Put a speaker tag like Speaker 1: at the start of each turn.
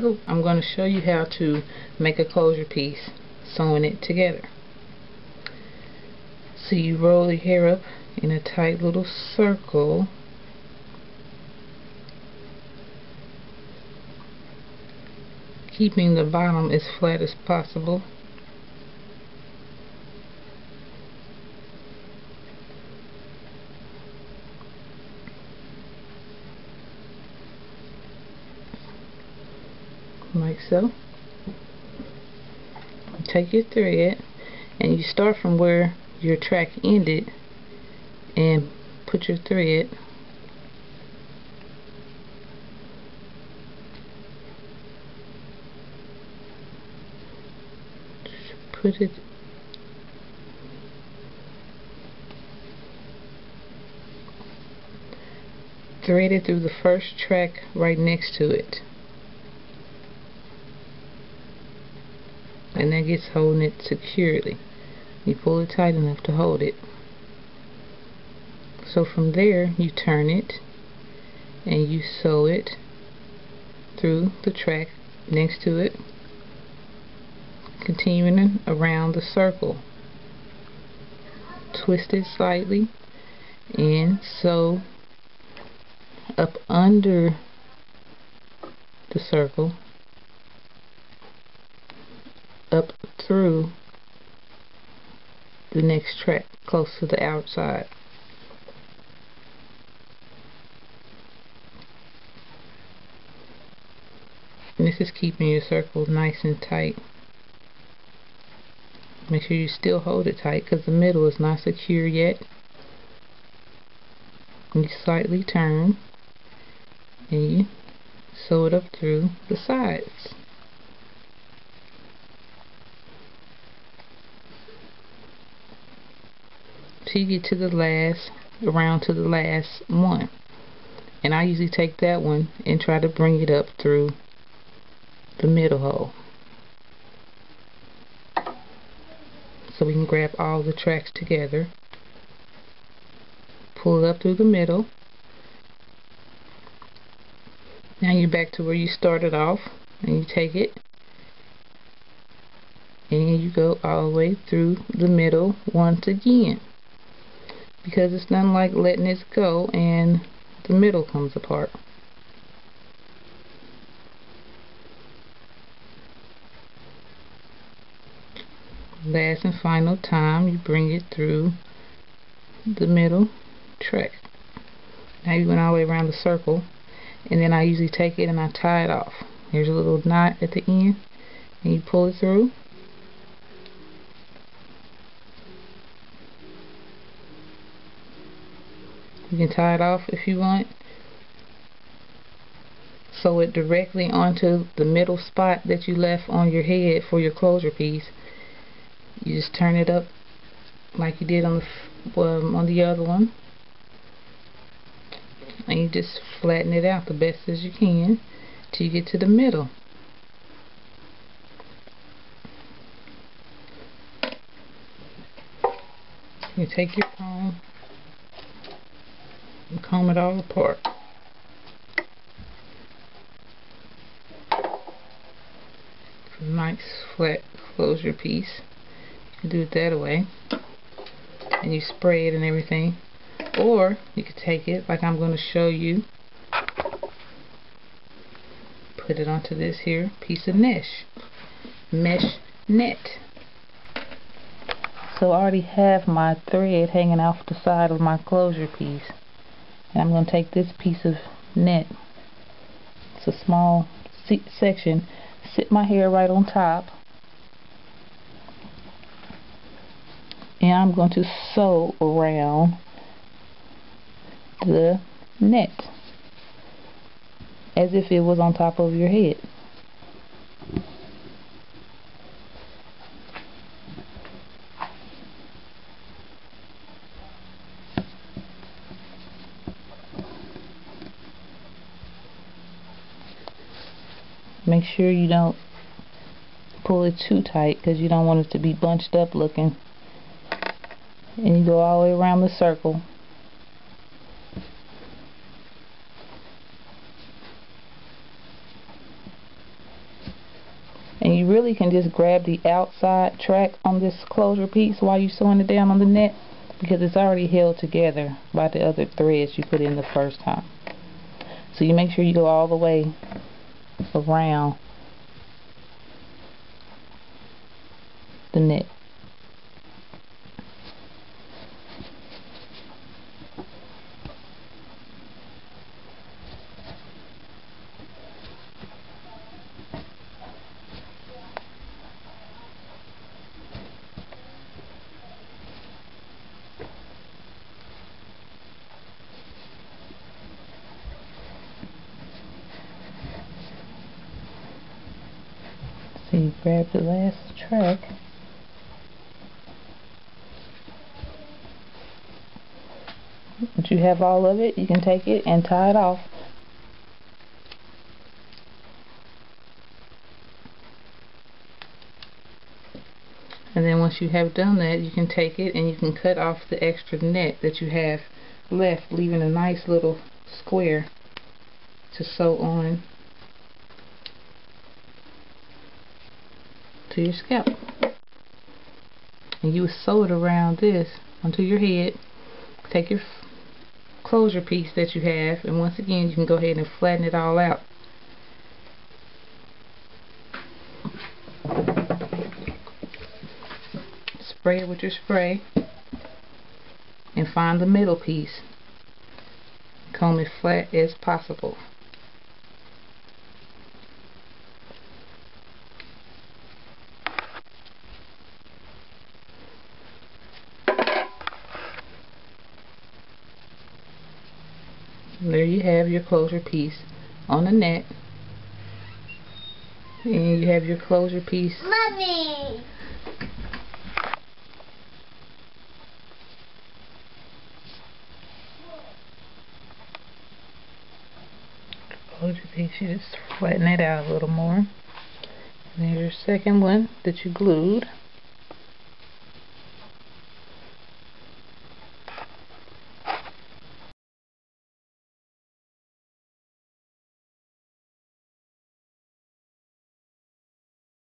Speaker 1: I'm going to show you how to make a closure piece sewing it together. So you roll your hair up in a tight little circle, keeping the bottom as flat as possible. Like so. Take your thread and you start from where your track ended and put your thread thread it through the first track right next to it, and that gets holding it securely. You pull it tight enough to hold it. So from there you turn it and you sew it through the track next to it, continuing around the circle. Twist it slightly and sew up under the circle, up through the next track close to the outside. And this is keeping your circle nice and tight. Make sure you still hold it tight because the middle is not secure yet. And you slightly turn and you sew it up through the sides. So you get to the last, around to the last one. And I usually take that one and try to bring it up through the middle hole. So we can grab all the tracks together, pull it up through the middle. Now you're back to where you started off, and you take it and you go all the way through the middle once again, because it's nothing like letting it go and the middle comes apart. Last and final time you bring it through the middle track. Now you went all the way around the circle, and then I usually take it and I tie it off. Here's a little knot at the end and you pull it through. You can tie it off if you want. Sew it directly onto the middle spot that you left on your head for your closure piece. You just turn it up like you did on the other one, and you just flatten it out the best as you can till you get to the middle. You take your comb and comb it all apart. It's a nice flat closure piece. You can do it that way, and you spray it and everything, or you could take it like I'm going to show you, put it onto this here piece of mesh net. So I already have my thread hanging off the side of my closure piece, and I'm going to take this piece of net, it's a small section, sit my hair right on top, and I'm going to sew around the net as if it was on top of your head. Make sure you don't pull it too tight because you don't want it to be bunched up looking. And you go all the way around the circle. And you really can just grab the outside track on this closure piece while you're sewing it down on the net, because it's already held together by the other threads you put in the first time. So you make sure you go all the way around the net. So you grab the last track, once you have all of it, you can take it and tie it off. And then once you have done that, you can take it and you can cut off the extra net that you have left, leaving a nice little square to sew on to your scalp. And you would sew it around this onto your head. Take your closure piece that you have, and once again you can go ahead and flatten it all out. Spray it with your spray and find the middle piece. Comb it flat as possible. And there you have your closure piece on the net, and you have your closure piece.
Speaker 2: Mommy!
Speaker 1: Closure piece, you just flatten it out a little more. And there's your second one that you glued.